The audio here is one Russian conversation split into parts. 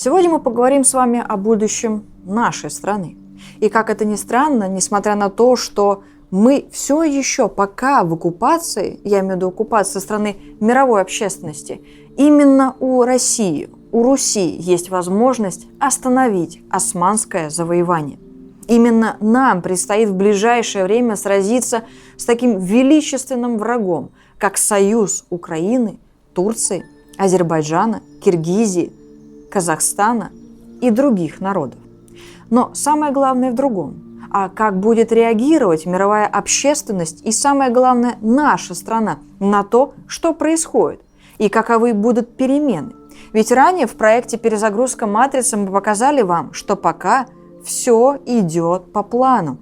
Сегодня мы поговорим с вами о будущем нашей страны. И как это ни странно, несмотря на то, что мы все еще пока в оккупации, я имею в виду оккупации со стороны мировой общественности, именно у России, у Руси есть возможность остановить османское завоевание. Именно нам предстоит в ближайшее время сразиться с таким величественным врагом, как союз Украины, Турции, Азербайджана, Киргизии, Казахстана и других народов. Но самое главное в другом. А как будет реагировать мировая общественность и, самое главное, наша страна на то, что происходит, и каковы будут перемены. Ведь ранее в проекте «Перезагрузка матрицы» мы показали вам, что пока все идет по плану.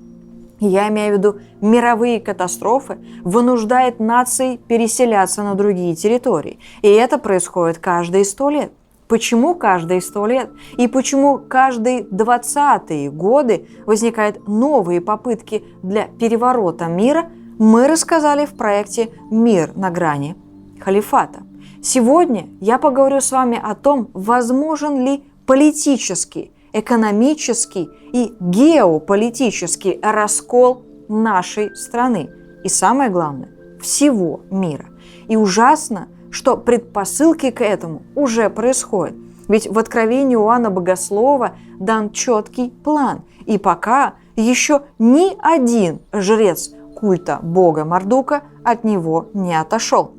Я имею в виду, мировые катастрофы вынуждают нации переселяться на другие территории. И это происходит каждые 100 лет. Почему каждые 100 лет? И почему каждые 20-е годы возникают новые попытки для переворота мира, мы рассказали в проекте «Мир на грани халифата». Сегодня я поговорю с вами о том, возможен ли политический, экономический и геополитический раскол нашей страны. И самое главное, всего мира. И ужасно, что предпосылки к этому уже происходят. Ведь в Откровении Иоанна Богослова дан четкий план. И пока еще ни один жрец культа бога Мардука от него не отошел.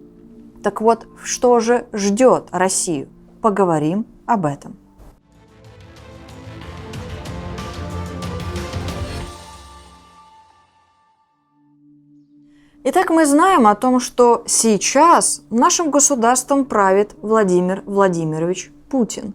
Так вот, что же ждет Россию? Поговорим об этом. Итак, мы знаем о том, что сейчас нашим государством правит Владимир Владимирович Путин.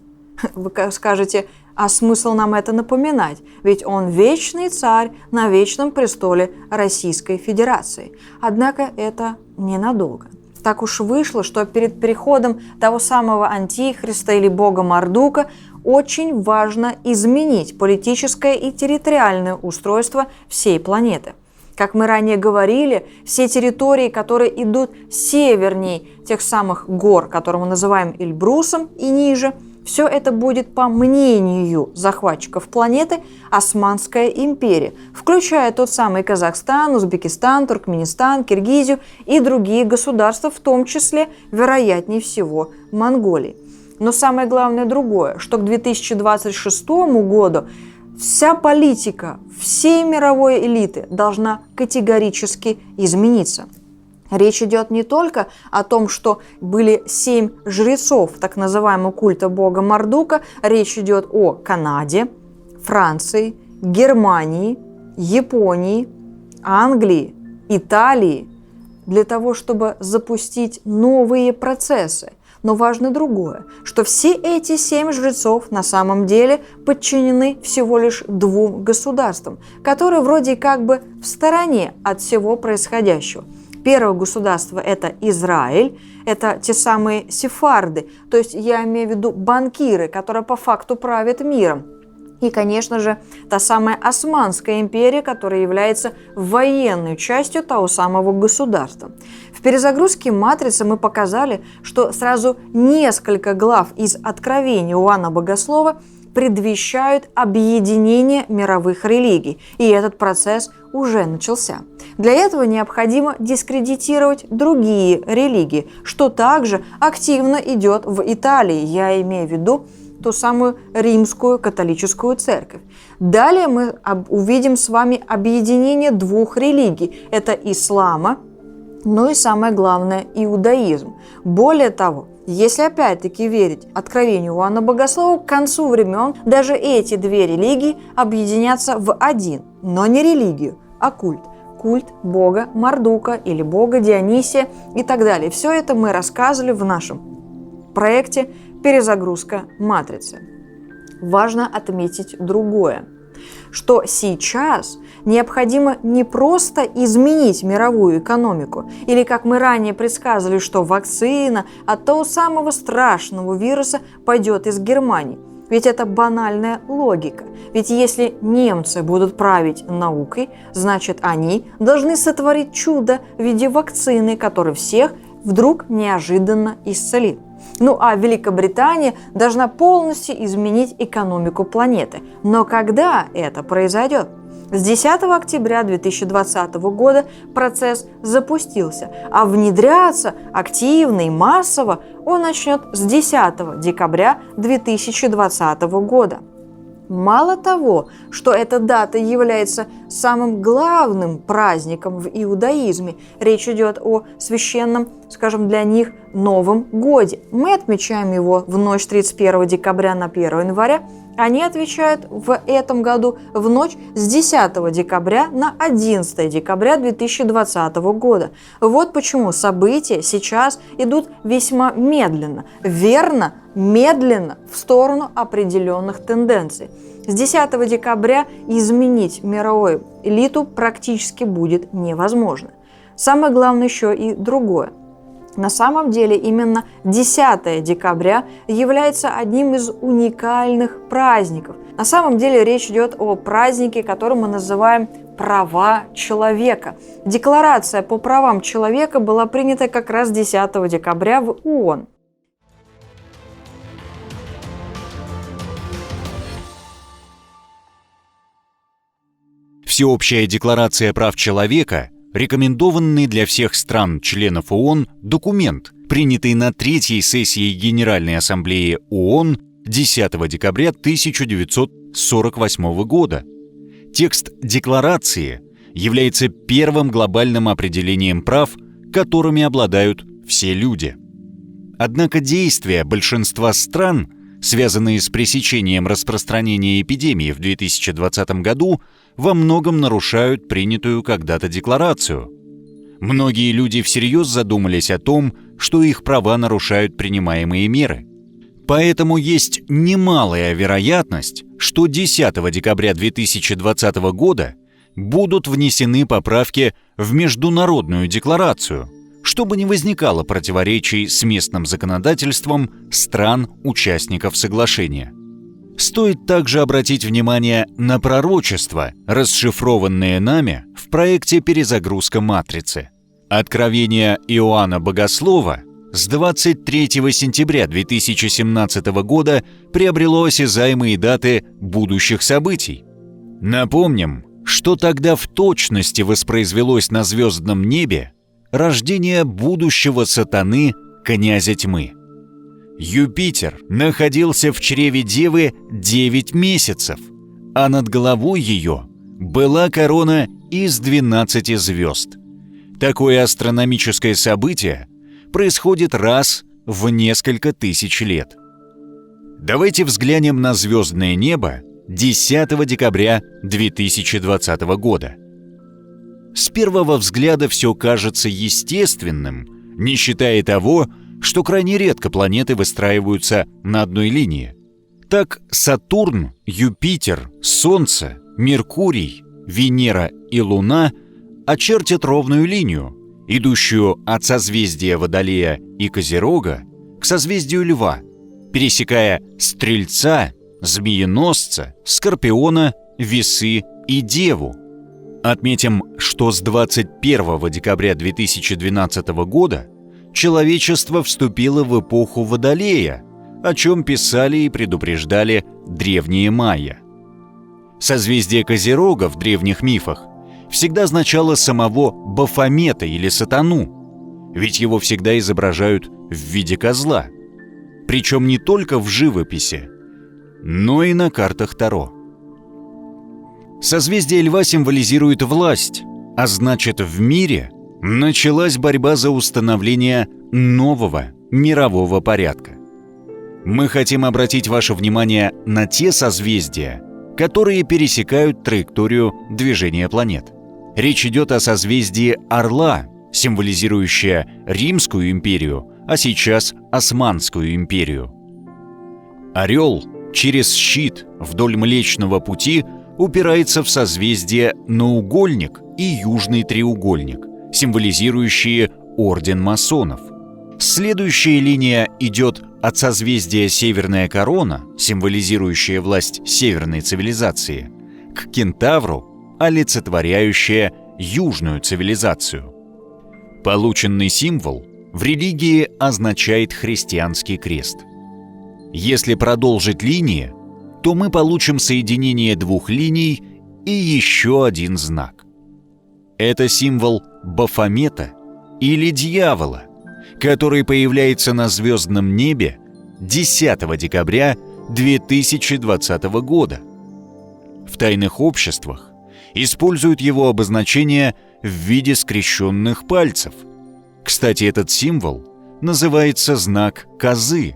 Вы скажете, а смысл нам это напоминать? Ведь он вечный царь на вечном престоле Российской Федерации. Однако это ненадолго. Так уж вышло, что перед переходом того самого антихриста или бога Мардука очень важно изменить политическое и территориальное устройство всей планеты. Как мы ранее говорили, все территории, которые идут севернее тех самых гор, которые мы называем Эльбрусом, и ниже, все это будет, по мнению захватчиков планеты, Османская империя, включая тот самый Казахстан, Узбекистан, Туркменистан, Киргизию и другие государства, в том числе, вероятнее всего, Монголии. Но самое главное другое, что к 2026 году вся политика всей мировой элиты должна категорически измениться. Речь идет не только о том, что были 7 жрецов так называемого культа бога Мардука, речь идет о Канаде, Франции, Германии, Японии, Англии, Италии, для того, чтобы запустить новые процессы. Но важно другое, что все эти 7 жрецов на самом деле подчинены всего лишь 2 государствам, которые вроде как бы в стороне от всего происходящего. Первое государство – это Израиль, это те самые сефарды, то есть я имею в виду банкиры, которые по факту правят миром. И, конечно же, та самая Османская империя, которая является военной частью того самого государства. В перезагрузке матрицы мы показали, что сразу несколько глав из Откровения Иоанна Богослова предвещают объединение мировых религий, и этот процесс уже начался. Для этого необходимо дискредитировать другие религии, что также активно идет в Италии, я имею в виду ту самую римскую католическую церковь. Далее мы увидим с вами объединение 2 религий. Это ислама, ну и самое главное иудаизм. Более того, если опять-таки верить Откровению Иоанна Богослова, к концу времен даже эти 2 религии объединятся в один, но не религию, а культ. Культ бога Мардука или бога Дионисия и так далее. Все это мы рассказывали в нашем проекте «Перезагрузка матрицы». Важно отметить другое, что сейчас необходимо не просто изменить мировую экономику, или, как мы ранее предсказывали, что вакцина от того самого страшного вируса пойдет из Германии. Ведь это банальная логика. Ведь если немцы будут править наукой, значит они должны сотворить чудо в виде вакцины, которая всех вдруг неожиданно исцелит. Ну а Великобритания должна полностью изменить экономику планеты. Но когда это произойдет? С 10 октября 2020 года процесс запустился, а внедряться активно и массово он начнет с 10 декабря 2020 года. Мало того, что эта дата является самым главным праздником в иудаизме, речь идет о священном, скажем, для них Новом Годе. Мы отмечаем его в ночь 31 декабря на 1 января, они отвечают в этом году в ночь с 10 декабря на 11 декабря 2020 года. Вот почему события сейчас идут весьма медленно, верно, медленно в сторону определенных тенденций. С 10 декабря изменить мировую элиту практически будет невозможно. Самое главное еще и другое. На самом деле именно 10 декабря является одним из уникальных праздников. На самом деле речь идет о празднике, который мы называем «Права человека». Декларация по правам человека была принята как раз 10 декабря в ООН. Всеобщая декларация прав человека – рекомендованный для всех стран-членов ООН документ, принятый на третьей сессии Генеральной Ассамблеи ООН 10 декабря 1948 года. Текст декларации является первым глобальным определением прав, которыми обладают все люди. Однако действия большинства стран, связанные с пресечением распространения эпидемии в 2020 году, во многом нарушают принятую когда-то декларацию. Многие люди всерьез задумались о том, что их права нарушают принимаемые меры. Поэтому есть немалая вероятность, что 10 декабря 2020 года будут внесены поправки в Международную декларацию, чтобы не возникало противоречий с местным законодательством стран-участников соглашения. Стоит также обратить внимание на пророчества, расшифрованные нами в проекте «Перезагрузка матрицы». Откровение Иоанна Богослова с 23 сентября 2017 года приобрело осязаемые даты будущих событий. Напомним, что тогда в точности воспроизвелось на звездном небе рождение будущего сатаны, князя тьмы. Юпитер находился в чреве Девы 9 месяцев, а над головой ее была корона из 12 звезд. Такое астрономическое событие происходит раз в несколько тысяч лет. Давайте взглянем на звездное небо 10 декабря 2020 года. С первого взгляда все кажется естественным, не считая того, что крайне редко планеты выстраиваются на одной линии. Так Сатурн, Юпитер, Солнце, Меркурий, Венера и Луна очертят ровную линию, идущую от созвездия Водолея и Козерога к созвездию Льва, пересекая Стрельца, Змееносца, Скорпиона, Весы и Деву. Отметим, что с 21 декабря 2012 года человечество вступило в эпоху Водолея, о чем писали и предупреждали древние майя. Созвездие Козерога в древних мифах всегда означало самого Бафомета или Сатану, ведь его всегда изображают в виде козла, причем не только в живописи, но и на картах Таро. Созвездие Льва символизирует власть, а значит, в мире началась борьба за установление нового мирового порядка. Мы хотим обратить ваше внимание на те созвездия, которые пересекают траекторию движения планет. Речь идет о созвездии Орла, символизирующее Римскую империю, а сейчас Османскую империю. Орел через щит вдоль Млечного Пути упирается в созвездие Наугольник и Южный треугольник, символизирующие орден масонов. Следующая линия идет от созвездия Северная Корона, символизирующая власть северной цивилизации, к Кентавру, олицетворяющая южную цивилизацию. Полученный символ в религии означает христианский крест. Если продолжить линии, то мы получим соединение двух линий и еще один знак. Это символ Бафомета или дьявола, который появляется на звездном небе 10 декабря 2020 года. В тайных обществах используют его обозначение в виде скрещенных пальцев. Кстати, этот символ называется знак Козы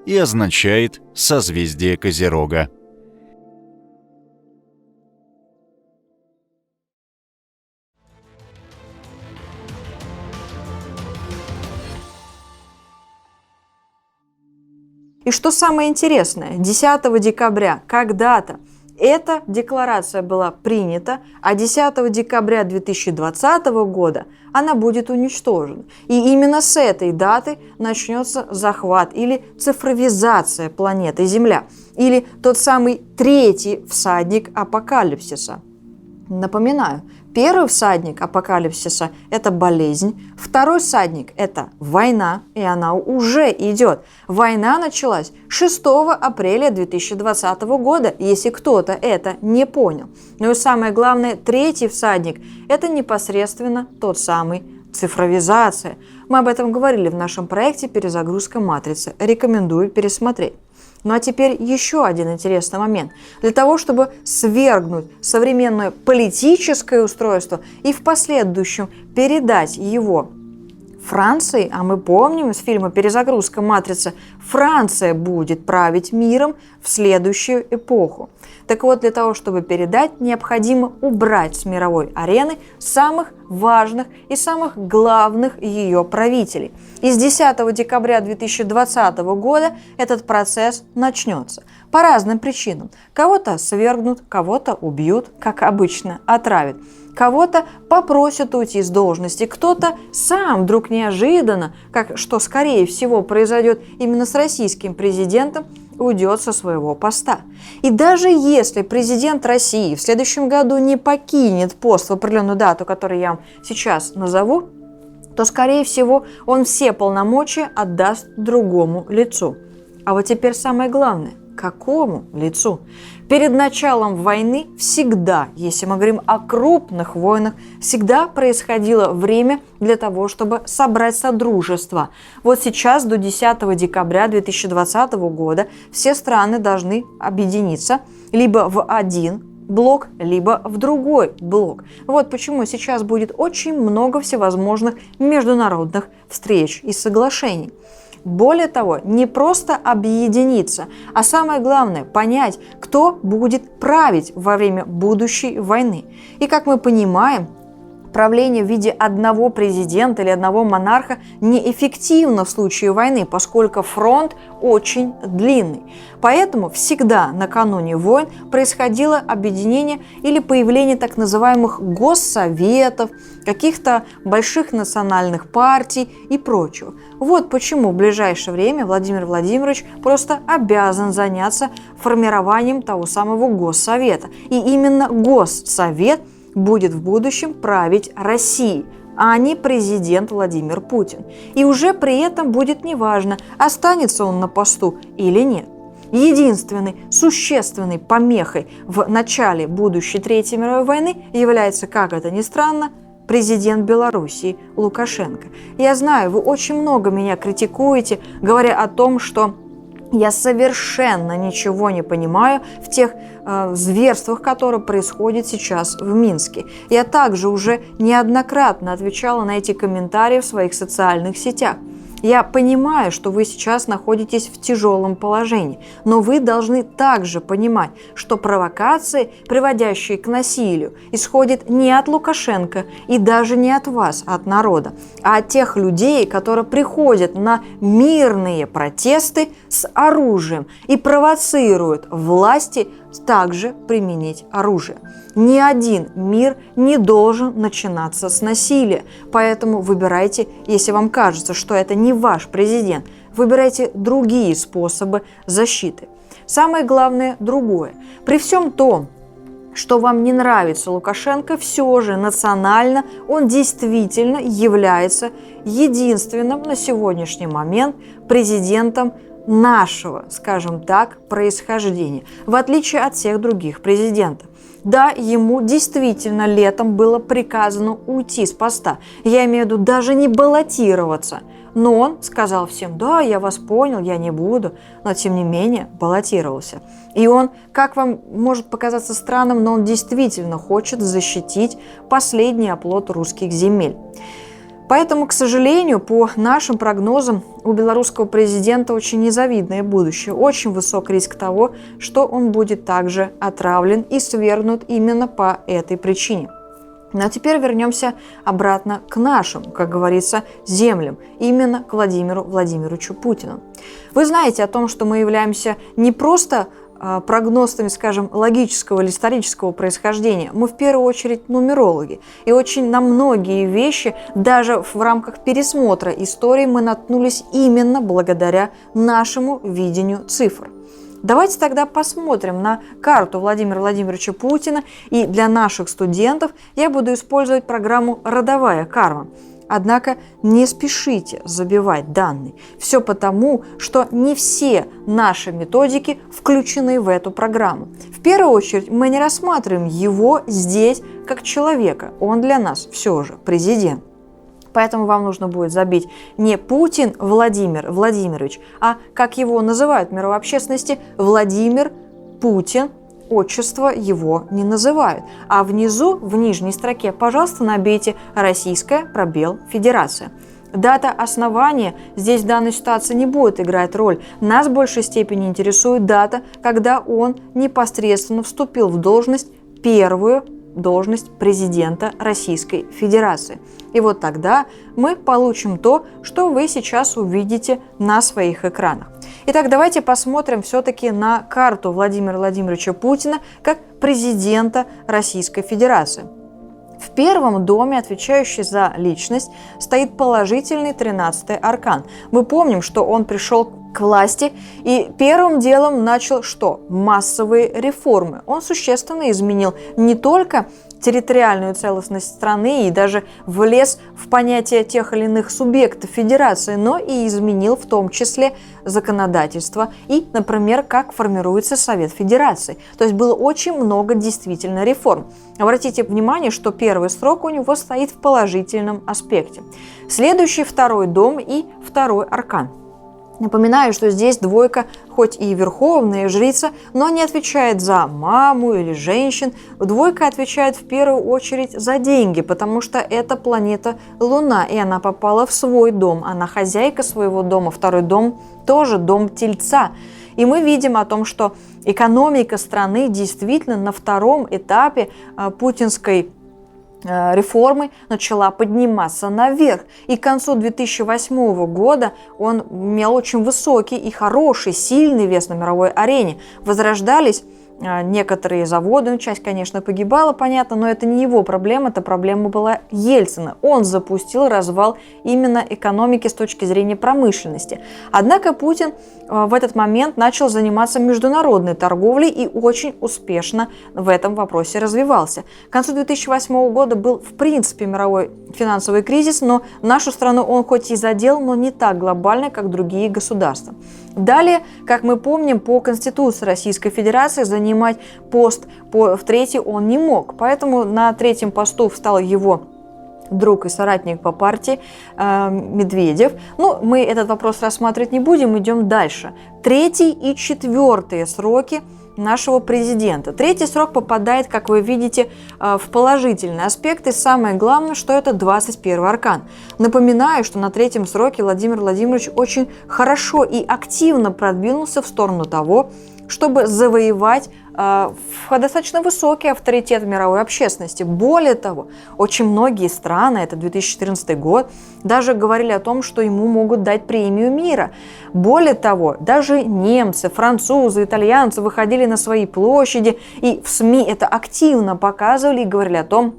и означает созвездие Козерога. И что самое интересное, 10 декабря когда-то эта декларация была принята, а 10 декабря 2020 года она будет уничтожена. И именно с этой даты начнется захват или цифровизация планеты Земля, или тот самый третий всадник апокалипсиса. Напоминаю, первый всадник апокалипсиса – это болезнь, второй всадник – это война, и она уже идет. Война началась 6 апреля 2020 года, если кто-то это не понял. Ну и самое главное, третий всадник – это непосредственно тот самый цифровизация. Мы об этом говорили в нашем проекте «Перезагрузка матрицы». Рекомендую пересмотреть. Ну а теперь еще один интересный момент. Для того, чтобы свергнуть современное политическое устройство и в последующем передать его Франции, а мы помним из фильма «Перезагрузка матрицы», Франция будет править миром в следующую эпоху. Так вот, для того, чтобы передать, необходимо убрать с мировой арены самых важных и самых главных ее правителей. И с 10 декабря 2020 года этот процесс начнется. По разным причинам. Кого-то свергнут, кого-то убьют, как обычно, отравят. Кого-то попросят уйти с должности, кто-то сам вдруг неожиданно, что скорее всего произойдет именно с российским президентом, уйдет со своего поста. И даже если президент России в следующем году не покинет пост в определенную дату, которую я вам сейчас назову, то, скорее всего, он все полномочия отдаст другому лицу. А вот теперь самое главное. Какому лицу? Перед началом войны всегда, если мы говорим о крупных войнах, всегда происходило время для того, чтобы собрать содружество. Вот сейчас до 10 декабря 2020 года все страны должны объединиться либо в один блок, либо в другой блок. Вот почему сейчас будет очень много всевозможных международных встреч и соглашений. Более того, не просто объединиться, а самое главное – понять, кто будет править во время будущей войны. И как мы понимаем, правление в виде одного президента или одного монарха неэффективно в случае войны, поскольку фронт очень длинный. Поэтому всегда накануне войн происходило объединение или появление так называемых госсоветов, каких-то больших национальных партий и прочего. Вот почему в ближайшее время Владимир Владимирович просто обязан заняться формированием того самого госсовета. И именно госсовет будет в будущем править Россией, а не президент Владимир Путин. И уже при этом будет неважно, останется он на посту или нет. Единственной существенной помехой в начале будущей Третьей мировой войны является, как это ни странно, президент Белоруссии Лукашенко. Я знаю, вы очень много меня критикуете, говоря о том, что я совершенно ничего не понимаю в тех зверствах, которые происходят сейчас в Минске. Я также уже неоднократно отвечала на эти комментарии в своих социальных сетях. Я понимаю, что вы сейчас находитесь в тяжелом положении, но вы должны также понимать, что провокации, приводящие к насилию, исходят не от Лукашенко и даже не от вас, от народа, а от тех людей, которые приходят на мирные протесты с оружием и провоцируют власти также применить оружие. Ни один мир не должен начинаться с насилия, поэтому выбирайте, если вам кажется, что это не ваш президент, выбирайте другие способы защиты. Самое главное другое. При всем том, что вам не нравится Лукашенко, все же национально он действительно является единственным на сегодняшний момент президентом нашего, скажем так, происхождения, в отличие от всех других президентов. Да, ему действительно летом было приказано уйти с поста. Я имею в виду даже не баллотироваться. Но он сказал всем: да, я вас понял, я не буду, но тем не менее баллотировался. И он, как вам может показаться странным, но он действительно хочет защитить последний оплот русских земель. Поэтому, к сожалению, по нашим прогнозам, у белорусского президента очень незавидное будущее, очень высок риск того, что он будет также отравлен и свергнут именно по этой причине. Ну а теперь вернемся обратно к нашим, как говорится, землям, именно к Владимиру Владимировичу Путину. Вы знаете о том, что мы являемся не просто прогностами, скажем, логического или исторического происхождения. Мы в первую очередь нумерологи. И очень на многие вещи, даже в рамках пересмотра истории, мы наткнулись именно благодаря нашему видению цифр. Давайте тогда посмотрим на карту Владимира Владимировича Путина. И для наших студентов я буду использовать программу «Родовая карма». Однако не спешите забивать данные. Все потому, что не все наши методики включены в эту программу. В первую очередь мы не рассматриваем его здесь как человека. Он для нас все же президент. Поэтому вам нужно будет забить не Путин Владимир Владимирович, а, как его называют в мировой общественности, Владимир Путин. Отчество его не называют. А внизу, в нижней строке, пожалуйста, набейте «Российская, пробел, Федерация». Дата основания здесь в данной ситуации не будет играть роль. Нас в большей степени интересует дата, когда он непосредственно вступил в должность, первую должность президента Российской Федерации. И вот тогда мы получим то, что вы сейчас увидите на своих экранах. Итак, давайте посмотрим все-таки на карту Владимира Владимировича Путина как президента Российской Федерации. В первом доме, отвечающий за личность, стоит положительный 13-й аркан. Мы помним, что он пришел к власти и первым делом начал что? Массовые реформы. Он существенно изменил не только территориальную целостность страны и даже влез в понятие тех или иных субъектов федерации, но и изменил в том числе законодательство и, например, как формируется Совет Федерации. То есть было очень много действительно реформ. Обратите внимание, что первый срок у него стоит в положительном аспекте. Следующий второй дом и второй аркан. Напоминаю, что здесь двойка, хоть и верховная жрица, но не отвечает за маму или женщин. Двойка отвечает в первую очередь за деньги, потому что это планета Луна, и она попала в свой дом. Она хозяйка своего дома. Второй дом тоже дом Тельца. И мы видим о том, что экономика страны действительно на втором этапе путинской реформы начала подниматься наверх. И к концу 2008 года он имел очень высокий и хороший, сильный вес на мировой арене. Возрождались некоторые заводы, часть, конечно, погибала, понятно, но это не его проблема, это проблема была Ельцина. Он запустил развал именно экономики с точки зрения промышленности. Однако Путин в этот момент начал заниматься международной торговлей и очень успешно в этом вопросе развивался. К концу 2008 года был, в принципе, мировой финансовый кризис, но нашу страну он хоть и задел, но не так глобально, как другие государства. Далее, как мы помним, по Конституции Российской Федерации занимать пост в третий он не мог. Поэтому на третьем посту встал его друг и соратник по партии Медведев. Но мы этот вопрос рассматривать не будем, идем дальше. Третий и четвертый сроки нашего президента. Третий срок попадает, как вы видите, в положительный аспект. И самое главное, что это 21 аркан. Напоминаю, что на третьем сроке Владимир Владимирович очень хорошо и активно продвинулся в сторону того, чтобы завоевать достаточно высокий авторитет в мировой общественности. Более того, очень многие страны, это 2014 год, даже говорили о том, что ему могут дать премию мира. Более того, даже немцы, французы, итальянцы выходили на свои площади, и в СМИ это активно показывали и говорили о том,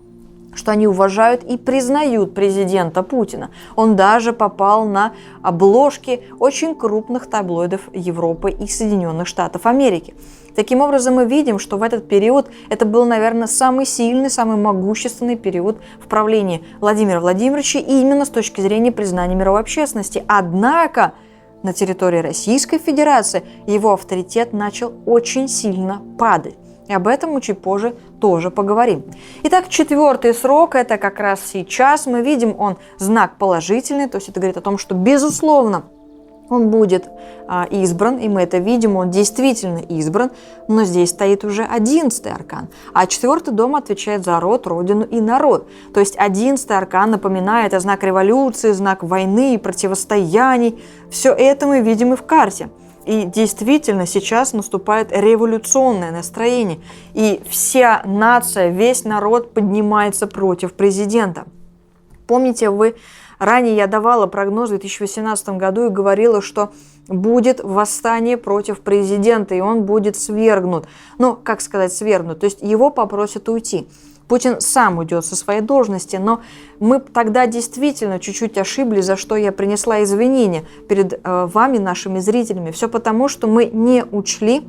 что они уважают и признают президента Путина. Он даже попал на обложки очень крупных таблоидов Европы и Соединенных Штатов Америки. Таким образом, мы видим, что в этот период это был, наверное, самый сильный, самый могущественный период в правлении Владимира Владимировича именно с точки зрения признания мировой общественности. Однако на территории Российской Федерации его авторитет начал очень сильно падать. И об этом мы чуть позже тоже поговорим. Итак, 4-й срок, это как раз сейчас. Мы видим, он знак положительный, то есть это говорит о том, что, безусловно, он будет избран, и мы это видим, он действительно избран, но здесь стоит уже 11-й аркан. А 4-й дом отвечает за род, родину и народ. То есть 11-й аркан, напоминает, это знак революции, знак войны, противостояний. Все это мы видим и в карте. И действительно сейчас наступает революционное настроение. И вся нация, весь народ поднимается против президента. Помните, ранее я давала прогноз в 2018 году и говорила, что будет восстание против президента, и он будет свергнут. Ну, как сказать свергнут? То есть его попросят уйти. Путин сам уйдет со своей должности, но мы тогда действительно чуть-чуть ошиблись, за что я принесла извинения перед вами, нашими зрителями. Все потому, что мы не учли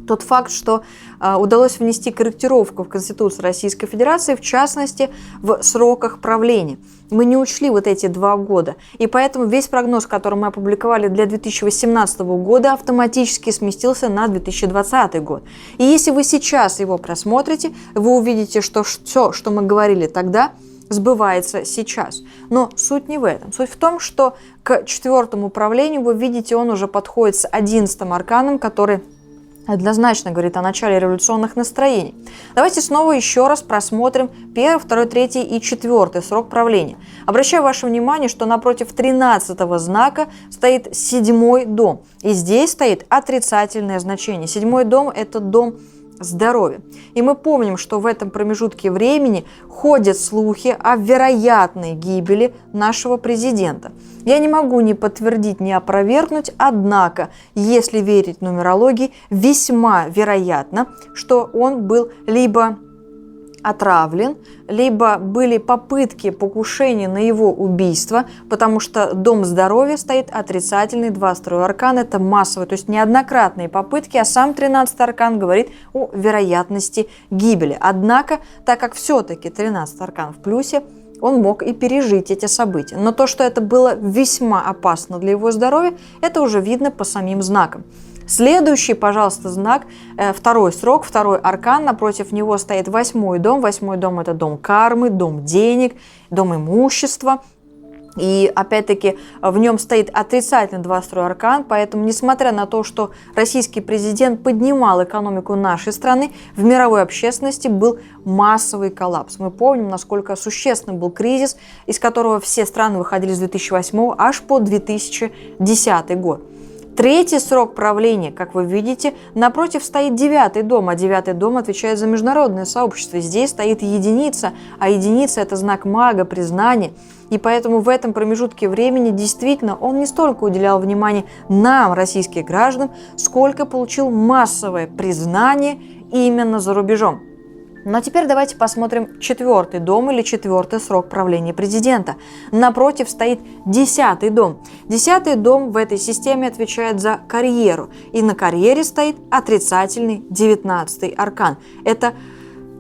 тот факт, что удалось внести корректировку в Конституцию Российской Федерации, в частности, в сроках правления. Мы не учли вот эти 2 года. И поэтому весь прогноз, который мы опубликовали для 2018 года, автоматически сместился на 2020 год. И если вы сейчас его просмотрите, вы увидите, что все, что мы говорили тогда, сбывается сейчас. Но суть не в этом. Суть в том, что к 4-му правлению, вы видите, он уже подходит с 11-м арканом, который однозначно говорит о начале революционных настроений. Давайте снова еще раз просмотрим 1, 2, 3 и 4 срок правления. Обращаю ваше внимание, что напротив 13-го знака стоит 7-й дом. И здесь стоит отрицательное значение. 7-й дом – это дом здоровья. И мы помним, что в этом промежутке времени ходят слухи о вероятной гибели нашего президента. Я не могу ни подтвердить, ни опровергнуть, однако, если верить нумерологии, весьма вероятно, что он был либо отравлен, либо были попытки покушения на его убийство, потому что дом здоровья стоит отрицательный, 22-й аркан, это массовый, то есть неоднократные попытки, а сам 13-й аркан говорит о вероятности гибели. Однако, так как все-таки 13-й аркан в плюсе, он мог и пережить эти события. Но то, что это было весьма опасно для его здоровья, это уже видно по самим знакам. Следующий, пожалуйста, знак, 2-й срок, 2-й аркан, напротив него стоит 8-й дом. 8-й дом – это дом кармы, дом денег, дом имущества. И опять-таки в нем стоит отрицательный 22-й аркан, поэтому, несмотря на то, что российский президент поднимал экономику нашей страны, в мировой общественности был массовый коллапс. Мы помним, насколько существенным был кризис, из которого все страны выходили с 2008 аж по 2010 год. 3-й срок правления, как вы видите, напротив стоит 9-й дом, а 9-й дом отвечает за международное сообщество. Здесь стоит единица, а единица – это знак мага, признания. И поэтому в этом промежутке времени действительно он не столько уделял внимания нам, российским гражданам, сколько получил массовое признание именно за рубежом. Ну а теперь давайте посмотрим 4-й дом или 4-й срок правления президента. Напротив стоит 10-й дом. 10-й дом в этой системе отвечает за карьеру. И на карьере стоит отрицательный 19-й аркан. Это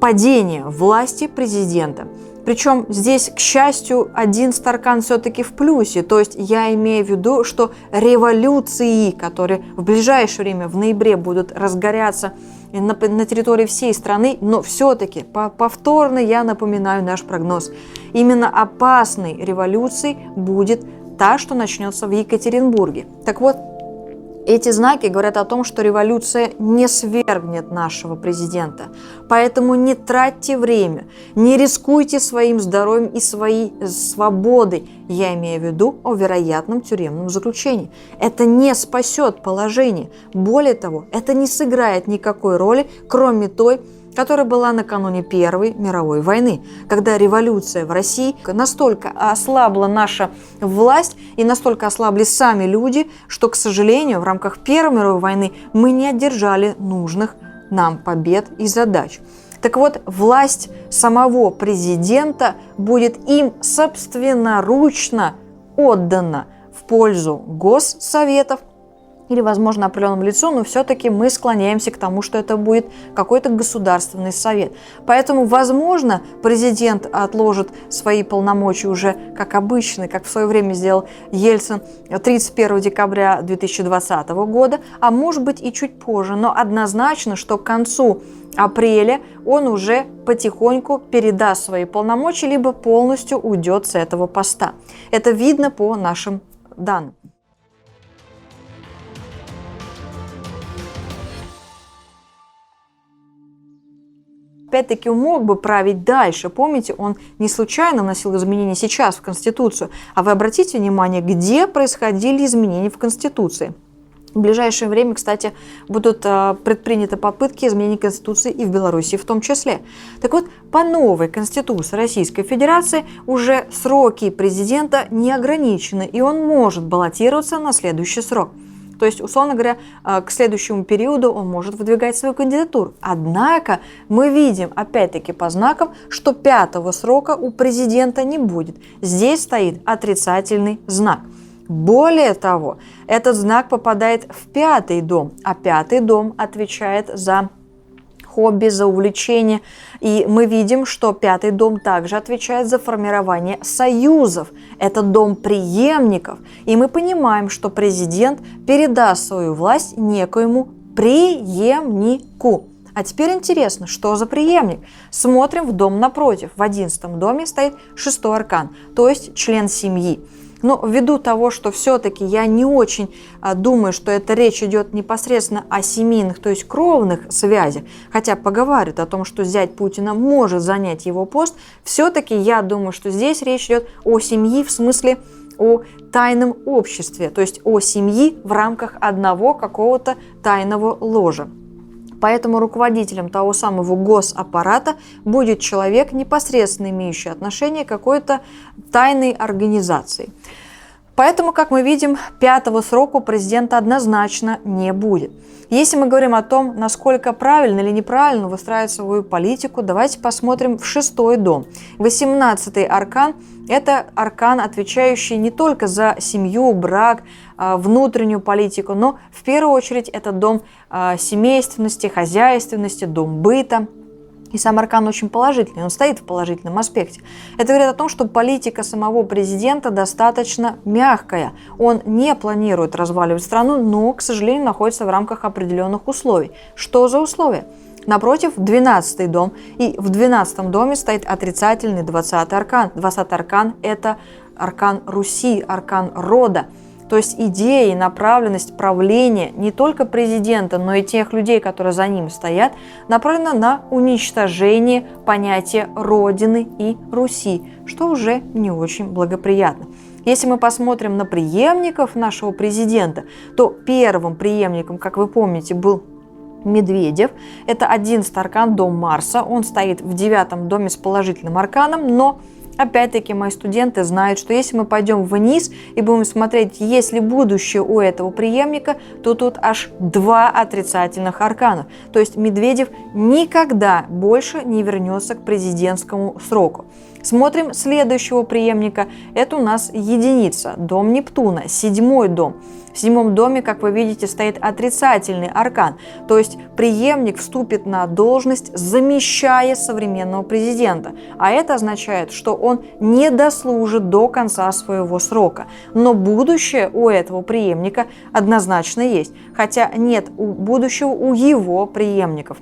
падение власти президента. Причем здесь, к счастью, 11-й аркан все-таки в плюсе. То есть я имею в виду, что революции, которые в ближайшее время, в ноябре, будут разгоряться на территории всей страны, но все-таки повторно я напоминаю наш прогноз. Именно опасной революцией будет та, что начнется в Екатеринбурге. Так вот, эти знаки говорят о том, что революция не свергнет нашего президента. Поэтому не тратьте время, не рискуйте своим здоровьем и своей свободой. Я имею в виду о вероятном тюремном заключении. Это не спасет положение. Более того, это не сыграет никакой роли, кроме той, которая была накануне Первой мировой войны, когда революция в России настолько ослабла наша власть и настолько ослабли сами люди, что, к сожалению, в рамках Первой мировой войны мы не одержали нужных нам побед и задач. Так вот, власть самого президента будет им собственноручно отдана в пользу госсоветов или, возможно, определенному лицу, но все-таки мы склоняемся к тому, что это будет какой-то государственный совет. Поэтому, возможно, президент отложит свои полномочия уже как обычно, как в свое время сделал Ельцин 31 декабря 2020 года, а может быть и чуть позже, но однозначно, что к концу апреля он уже потихоньку передаст свои полномочия, либо полностью уйдет с этого поста. Это видно по нашим данным. Опять-таки, он мог бы править дальше. Помните, он не случайно вносил изменения сейчас в Конституцию. А вы обратите внимание, где происходили изменения в Конституции. В ближайшее время, кстати, будут предприняты попытки изменения Конституции и в Беларуси в том числе. Так вот, по новой Конституции Российской Федерации уже сроки президента не ограничены, и он может баллотироваться на следующий срок. То есть, условно говоря, к следующему периоду он может выдвигать свою кандидатуру. Однако мы видим, опять-таки по знакам, что 5-го срока у президента не будет. Здесь стоит отрицательный знак. Более того, этот знак попадает в 5-й дом, а 5-й дом отвечает за хобби, за увлечение. И мы видим, что 5-й дом также отвечает за формирование союзов. Это дом преемников. И мы понимаем, что президент передаст свою власть некоему преемнику. А теперь интересно, что за преемник? Смотрим в дом напротив. В 11-м доме стоит 6-й аркан, то есть член семьи. Но ввиду того, что все-таки я не очень думаю, что это речь идет непосредственно о семейных, то есть кровных связях, хотя поговаривают о том, что зять Путина может занять его пост, все-таки я думаю, что здесь речь идет о семье в смысле о тайном обществе, то есть о семье в рамках одного какого-то тайного ложа. Поэтому руководителем того самого госаппарата будет человек, непосредственно имеющий отношение к какой-то тайной организации. Поэтому, как мы видим, 5-го срока у президента однозначно не будет. Если мы говорим о том, насколько правильно или неправильно выстраивать свою политику, давайте посмотрим в 6-й дом. 18-й аркан – это аркан, отвечающий не только за семью, брак, внутреннюю политику, но в первую очередь это дом семейственности, хозяйственности, дом быта. И сам аркан очень положительный, он стоит в положительном аспекте. Это говорит о том, что политика самого президента достаточно мягкая. Он не планирует разваливать страну, но, к сожалению, находится в рамках определенных условий. Что за условия? Напротив, 12-й дом. И в 12-м доме стоит отрицательный 20-й аркан. 20-й аркан – это аркан Руси, аркан рода. То есть идея и направленность правления не только президента, но и тех людей, которые за ним стоят, направлена на уничтожение понятия Родины и Руси, что уже не очень благоприятно. Если мы посмотрим на преемников нашего президента, то первым преемником, как вы помните, был Медведев. Это 11-й аркан, дом Марса. Он стоит в 9-м доме с положительным арканом, но опять-таки мои студенты знают, что если мы пойдем вниз и будем смотреть, есть ли будущее у этого преемника, то тут аж 2 отрицательных аркана. То есть Медведев никогда больше не вернется к президентскому сроку. Смотрим следующего преемника. Это у нас единица, дом Нептуна, 7-й дом. В 7-м доме, как вы видите, стоит отрицательный аркан. То есть преемник вступит на должность, замещая современного президента. А это означает, что он не дослужит до конца своего срока. Но будущее у этого преемника однозначно есть. Хотя нет будущего у его преемников.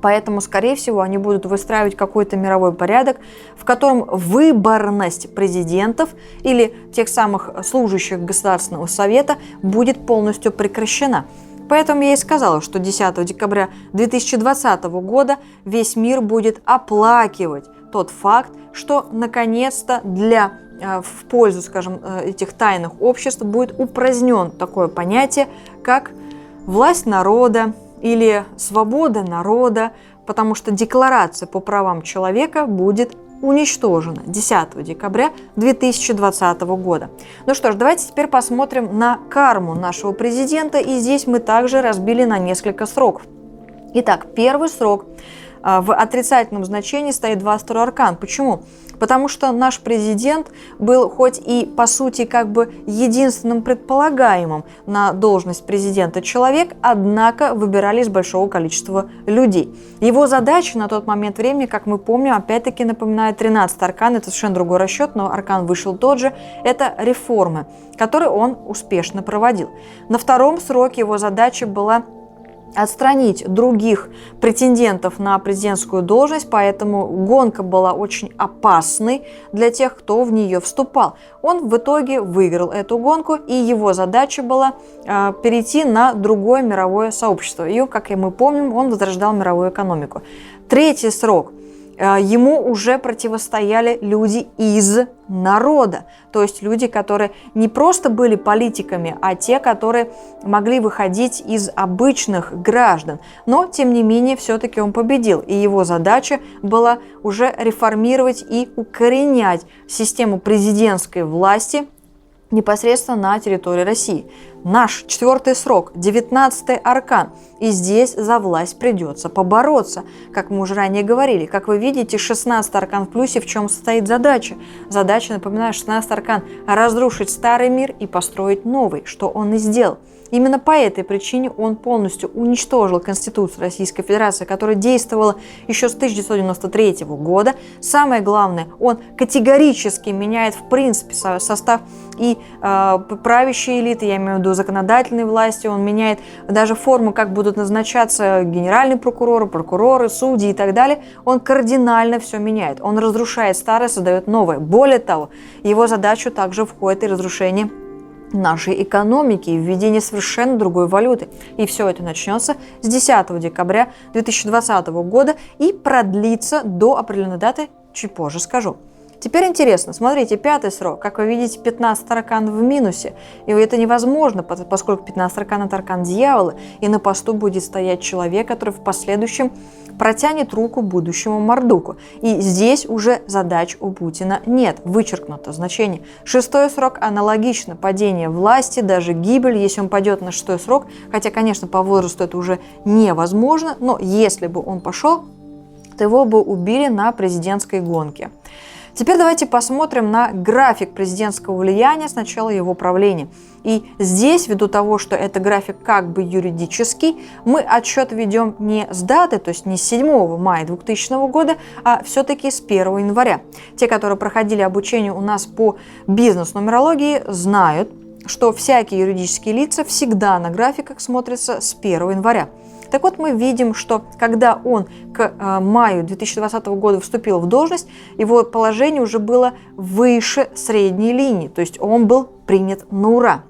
Поэтому, скорее всего, они будут выстраивать какой-то мировой порядок, в котором выборность президентов или тех самых служащих Государственного совета будет полностью прекращена. Поэтому я и сказала, что 10 декабря 2020 года весь мир будет оплакивать тот факт, что наконец-то в пользу, скажем, этих тайных обществ будет упразднен такое понятие, как власть народа, или свобода народа, потому что декларация по правам человека будет уничтожена 10 декабря 2020 года. Ну что ж, давайте теперь посмотрим на карму нашего президента, и здесь мы также разбили на несколько сроков. Итак, первый срок в отрицательном значении стоит 22-й аркан. Почему? Потому что наш президент был хоть и по сути как бы единственным предполагаемым на должность президента человек, однако выбирали из большого количества людей. Его задача на тот момент времени, как мы помним, опять-таки напоминает 13-й аркан, это совершенно другой расчет, но аркан вышел тот же, это реформы, которые он успешно проводил. На втором сроке его задача была отстранить других претендентов на президентскую должность, поэтому гонка была очень опасной для тех, кто в нее вступал. Он в итоге выиграл эту гонку, и его задача была перейти на другое мировое сообщество. И, как и мы помним, он возрождал мировую экономику. Третий срок. Ему уже противостояли люди из народа, то есть люди, которые не просто были политиками, а те, которые могли выходить из обычных граждан. Но, тем не менее, все-таки он победил, и его задача была уже реформировать и укоренять систему президентской власти непосредственно на территории России. Наш четвертый срок, 19-й аркан. И здесь за власть придется побороться. Как мы уже ранее говорили, как вы видите, 16-й аркан в плюсе. В чем состоит задача? Задача, напоминаю, 16-й аркан – разрушить старый мир и построить новый, что он и сделал. Именно по этой причине он полностью уничтожил Конституцию Российской Федерации, которая действовала еще с 1993 года. Самое главное, он категорически меняет в принципе состав и правящей элиты, я имею в виду законодательной власти, он меняет даже форму, как будут назначаться генеральные прокуроры, прокуроры, судьи и так далее. Он кардинально все меняет. Он разрушает старое, создает новое. Более того, его задачу также входит и разрушение нашей экономики и введение совершенно другой валюты. И все это начнется с 10 декабря 2020 года и продлится до определенной даты, чуть позже скажу. Теперь интересно, смотрите, пятый срок, как вы видите, 15-й аркан в минусе, и это невозможно, поскольку 15-й аркан – это аркан дьявола, и на посту будет стоять человек, который в последующем протянет руку будущему Мардуку. И здесь уже задач у Путина нет, вычеркнуто значение. Шестой срок аналогично, падение власти, даже гибель, если он пойдет на шестой срок, хотя, конечно, по возрасту это уже невозможно, но если бы он пошел, то его бы убили на президентской гонке. Теперь давайте посмотрим на график президентского влияния с начала его правления. И здесь, ввиду того, что это график как бы юридический, мы отсчет ведем не с даты, то есть не с 7 мая 2000 года, а все-таки с 1 января. Те, которые проходили обучение у нас по бизнес-нумерологии, знают, что всякие юридические лица всегда на графиках смотрятся с 1 января. Так вот, мы видим, что когда он к маю 2020 года вступил в должность, его положение уже было выше средней линии, то есть он был принят на ура.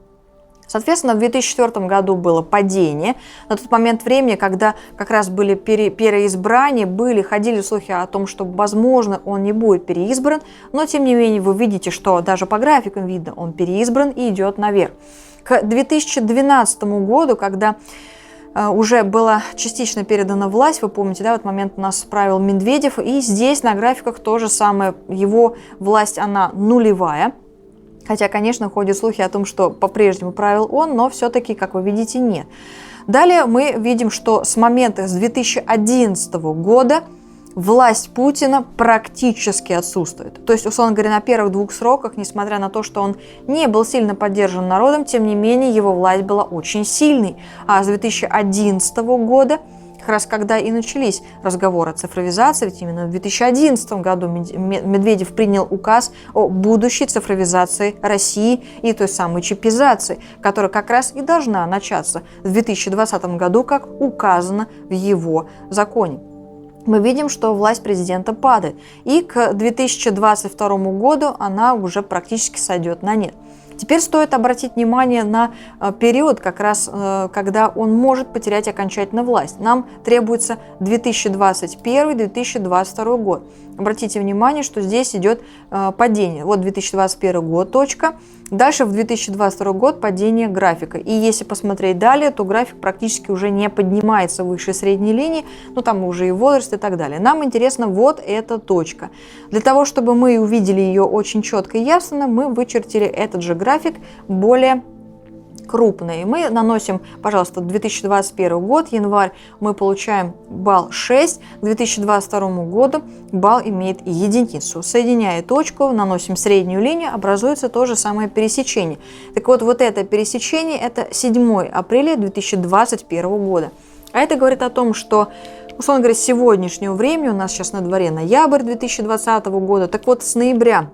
Соответственно, в 2004 году было падение. На тот момент времени, когда как раз были переизбрания, ходили слухи о том, что, возможно, он не будет переизбран, но, тем не менее, вы видите, что даже по графикам видно, он переизбран и идет наверх. К 2012 году, когда уже была частично передана власть, вы помните, да, в этот момент у нас правил Медведев, и здесь на графиках то же самое, его власть, она нулевая, хотя, конечно, ходят слухи о том, что по-прежнему правил он, но все-таки, как вы видите, нет. Далее мы видим, что с момента с 2011 года власть Путина практически отсутствует. То есть, условно говоря, на первых двух сроках, несмотря на то, что он не был сильно поддержан народом, тем не менее его власть была очень сильной. А с 2011 года, как раз когда и начались разговоры о цифровизации, ведь именно в 2011 году Медведев принял указ о будущей цифровизации России и той самой чипизации, которая как раз и должна начаться в 2020 году, как указано в его законе. Мы видим, что власть президента падает, и к 2022 году она уже практически сойдет на нет. Теперь стоит обратить внимание на период, как раз когда он может потерять окончательно власть. Нам требуется 2021-2022 год. Обратите внимание, что здесь идет падение. Вот 2021 год, точка. Дальше в 2022 год падение графика. И если посмотреть далее, то график практически уже не поднимается выше средней линии, ну там уже и возраст и так далее. Нам интересно вот эта точка. Для того, чтобы мы увидели ее очень четко и ясно, мы вычертили этот же график более крупное. И мы наносим, пожалуйста, 2021 год, январь, мы получаем балл 6, к 2022 году балл имеет единицу. Соединяя точку, наносим среднюю линию, образуется то же самое пересечение. Так вот, вот это пересечение – это 7 апреля 2021 года. А это говорит о том, что, условно говоря, с сегодняшнего времени, у нас сейчас на дворе ноябрь 2020 года, так вот, с ноября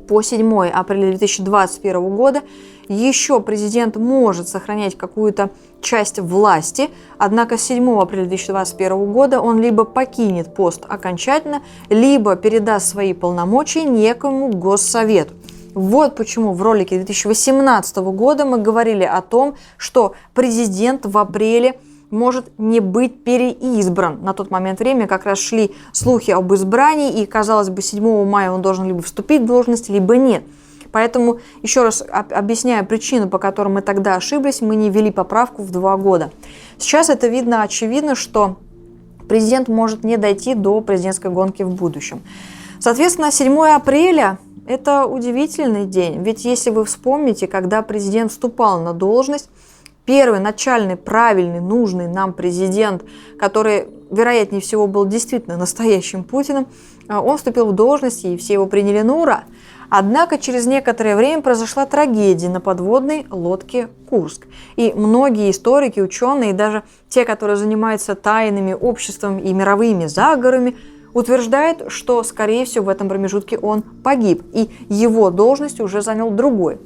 по 7 апреля 2021 года еще президент может сохранять какую-то часть власти, однако с 7 апреля 2021 года он либо покинет пост окончательно, либо передаст свои полномочия некому госсовету. Вот почему в ролике 2018 года мы говорили о том, что президент в апреле может не быть переизбран. На тот момент времени как раз шли слухи об избрании, и, казалось бы, 7 мая он должен либо вступить в должность, либо нет. Поэтому, еще раз объясняю причину, по которой мы тогда ошиблись, мы не ввели поправку в 2 года. Сейчас это видно очевидно, что президент может не дойти до президентской гонки в будущем. Соответственно, 7 апреля – это удивительный день, ведь если вы вспомните, когда президент вступал на должность, первый начальный, правильный, нужный нам президент, который, вероятнее всего, был действительно настоящим Путиным, он вступил в должность, и все его приняли на ура. Однако через некоторое время произошла трагедия на подводной лодке «Курск». И многие историки, ученые, и даже те, которые занимаются тайными обществом и мировыми заговорами, утверждают, что, скорее всего, в этом промежутке он погиб, и его должность уже занял другой,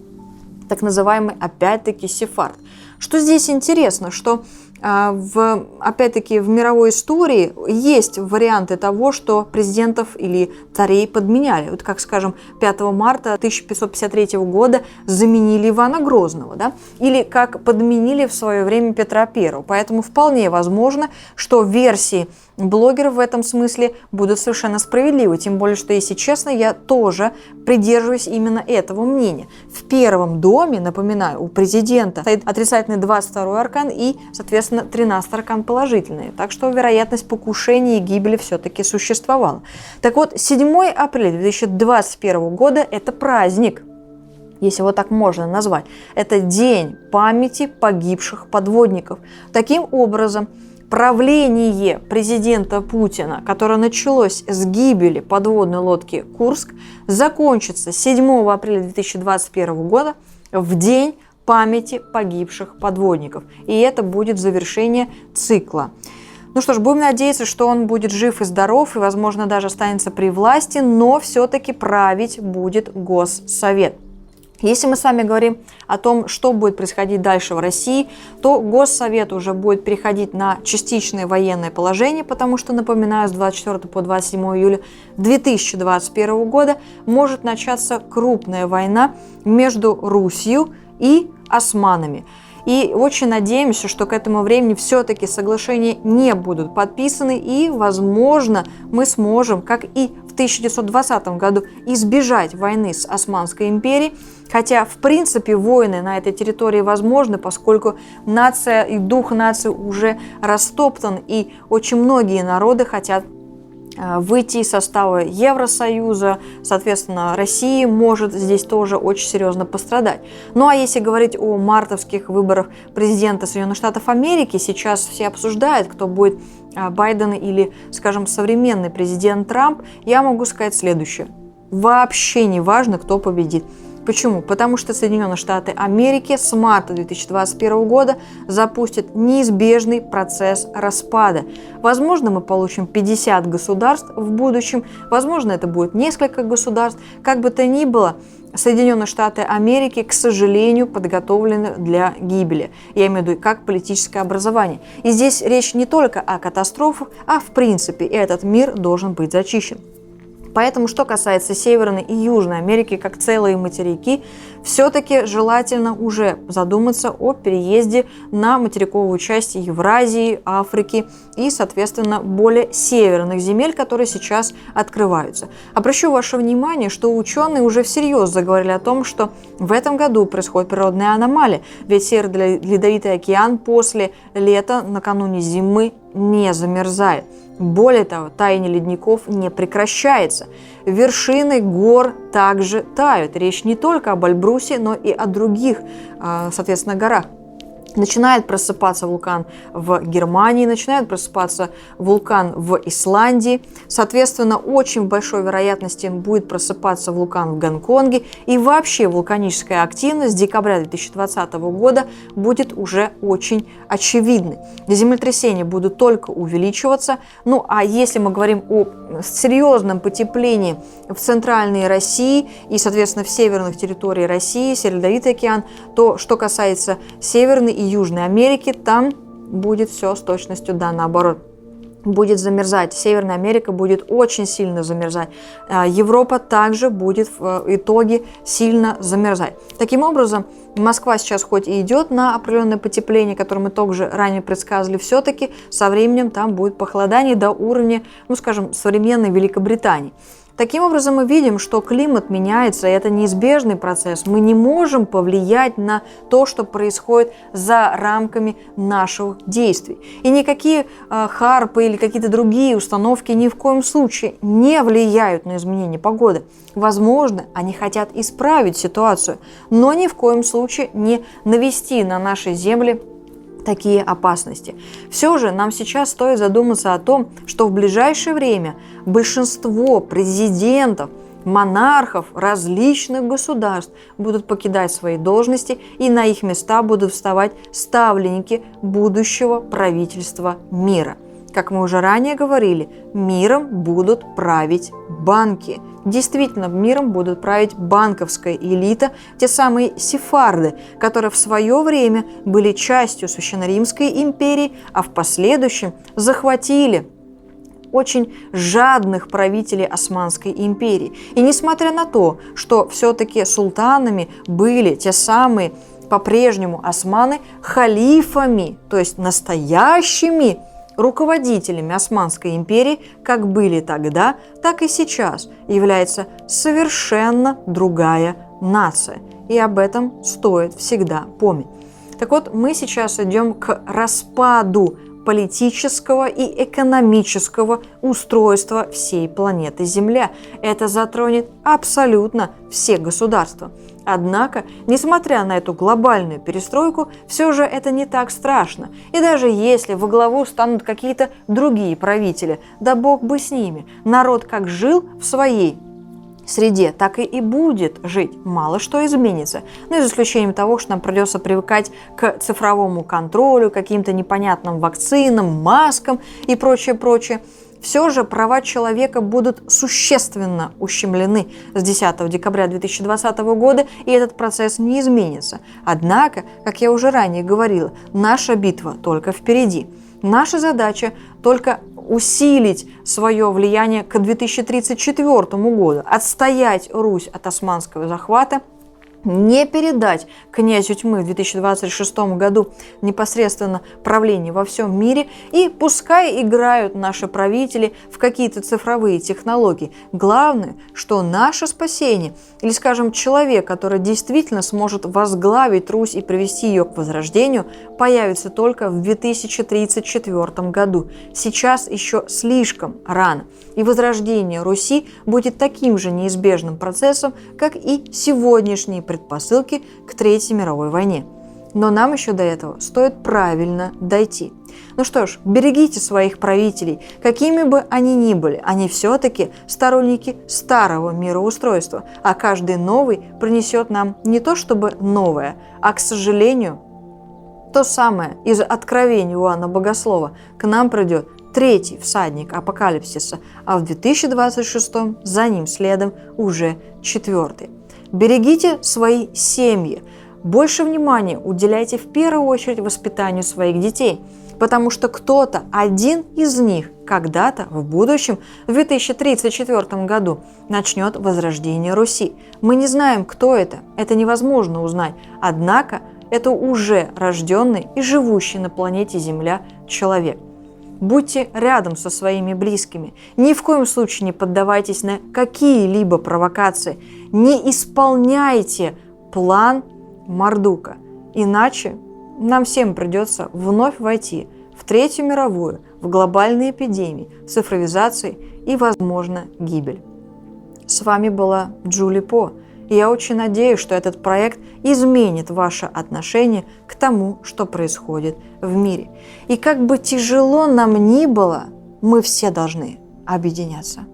так называемый, опять-таки, сефард. Что здесь интересно, что опять-таки в мировой истории есть варианты того, что президентов или царей подменяли. Вот как, скажем, 5 марта 1553 года заменили Ивана Грозного, да? Или как подменили в свое время Петра I. Поэтому вполне возможно, что версии блогеров в этом смысле будут совершенно справедливы. Тем более, что, если честно, я тоже придерживаюсь именно этого мнения. В первом доме, напоминаю, у президента стоит отрицательный 22-й аркан и, соответственно, 13-й аркан положительный. Так что вероятность покушения и гибели все-таки существовала. Так вот, 7 апреля 2021 года – это праздник, если его так можно назвать. Это день памяти погибших подводников. Таким образом, правление президента Путина, которое началось с гибели подводной лодки «Курск», закончится 7 апреля 2021 года в день памяти погибших подводников. И это будет завершение цикла. Ну что ж, будем надеяться, что он будет жив и здоров, и, возможно, даже останется при власти, но все-таки править будет Госсовет. Если мы с вами говорим о том, что будет происходить дальше в России, то Госсовет уже будет переходить на частичное военное положение, потому что, напоминаю, с 24 по 27 июля 2021 года может начаться крупная война между Русью и османами. И очень надеемся, что к этому времени все-таки соглашения не будут подписаны, и, возможно, мы сможем, как и в 1920 году, избежать войны с Османской империей. Хотя, в принципе, войны на этой территории возможны, поскольку нация и дух нации уже растоптан, и очень многие народы хотят выйти из состава Евросоюза, соответственно, Россия может здесь тоже очень серьезно пострадать. Ну а если говорить о мартовских выборах президента Соединенных Штатов Америки, сейчас все обсуждают, кто будет Байден или, скажем, современный президент Трамп, я могу сказать следующее. Вообще не важно, кто победит. Почему? Потому что Соединенные Штаты Америки с марта 2021 года запустят неизбежный процесс распада. Возможно, мы получим 50 государств в будущем, возможно, это будет несколько государств. Как бы то ни было, Соединенные Штаты Америки, к сожалению, подготовлены для гибели. Я имею в виду как политическое образование. И здесь речь не только о катастрофах, а в принципе этот мир должен быть зачищен. Поэтому, что касается Северной и Южной Америки, как целые материки, все-таки желательно уже задуматься о переезде на материковую часть Евразии, Африки и, соответственно, более северных земель, которые сейчас открываются. Обращу ваше внимание, что ученые уже всерьез заговорили о том, что в этом году происходит природная аномалия, ведь Северный Ледовитый океан после лета, накануне зимы, не замерзает. Более того, таяние ледников не прекращается. вершины гор также тают. Речь не только об Эльбрусе, но и о других, соответственно, горах. Начинает просыпаться вулкан в Германии, начинает просыпаться вулкан в Исландии. Соответственно, очень большой вероятности будет просыпаться вулкан в Гонконге. И вообще вулканическая активность с декабря 2020 года будет уже очень очевидной. Землетрясения будут только увеличиваться. Ну а если мы говорим о серьезном потеплении в центральной России и, соответственно, в северных территориях России, Северный Ледовитый океан, то, что касается Северной и Южной Америки, там будет все с точностью да наоборот. Будет замерзать. Северная Америка будет очень сильно замерзать. Европа также будет в итоге сильно замерзать. Таким образом, Москва сейчас хоть и идет на определенное потепление, которое мы также ранее предсказывали, все-таки со временем там будет похолодание до уровня, ну скажем, современной Великобритании. Таким образом, мы видим, что климат меняется, и это неизбежный процесс. Мы не можем повлиять на то, что происходит за рамками наших действий. И никакие харпы или какие-то другие установки ни в коем случае не влияют на изменение погоды. Возможно, они хотят исправить ситуацию, но ни в коем случае не навести на наши земли такие опасности. Все же нам сейчас стоит задуматься о том, что в ближайшее время большинство президентов, монархов различных государств будут покидать свои должности, и на их места будут вставать ставленники будущего правительства мира. Как мы уже ранее говорили, миром будут править банки. Действительно, миром будут править банковская элита, те самые сефарды, которые в свое время были частью Священной Римской империи, а в последующем захватили очень жадных правителей Османской империи. И несмотря на то, что все-таки султанами были те самые по-прежнему османы, халифами, то есть настоящими руководителями Османской империи, как были тогда, так и сейчас, является совершенно другая нация. И об этом стоит всегда помнить. Так вот, мы сейчас идем к распаду политического и экономического устройства всей планеты Земля. Это затронет абсолютно все государства. Однако, несмотря на эту глобальную перестройку, все же это не так страшно. И даже если во главу станут какие-то другие правители, да бог бы с ними, народ как жил в своей среде, так и будет жить. Мало что изменится. Но за исключением того, что нам придется привыкать к цифровому контролю, каким-то непонятным вакцинам, маскам и прочее. Все же права человека будут существенно ущемлены с 10 декабря 2020 года, и этот процесс не изменится. Однако, как я уже ранее говорила, наша битва только впереди. Наша задача только усилить свое влияние к 2034 году, отстоять Русь от османского захвата, не передать князю тьмы в 2026 году непосредственно правление во всем мире, и пускай играют наши правители в какие-то цифровые технологии. Главное, что наше спасение, или, скажем, человек, который действительно сможет возглавить Русь и привести ее к возрождению, появится только в 2034 году. Сейчас еще слишком рано. И возрождение Руси будет таким же неизбежным процессом, как и сегодняшние предпосылки к Третьей мировой войне. Но нам еще до этого стоит правильно дойти. Ну что ж, берегите своих правителей, какими бы они ни были, они все-таки сторонники старого мироустройства, а каждый новый принесет нам не то чтобы новое, а, к сожалению, то самое из Откровения Иоанна Богослова: к нам придет третий всадник апокалипсиса, а в 2026 за ним следом уже четвертый. Берегите свои семьи. Больше внимания уделяйте в первую очередь воспитанию своих детей, потому что кто-то, один из них, когда-то в будущем, в 2034 году, начнет возрождение Руси. Мы не знаем, кто это невозможно узнать, однако это уже рожденный и живущий на планете Земля человек. Будьте рядом со своими близкими. Ни в коем случае не поддавайтесь на какие-либо провокации. Не исполняйте план Мардука. Иначе нам всем придется вновь войти в Третью мировую, в глобальные эпидемии, в цифровизации и, возможно, гибель. С вами была Джули По. И я очень надеюсь, что этот проект изменит ваше отношение к тому, что происходит в мире. И как бы тяжело нам ни было, мы все должны объединяться.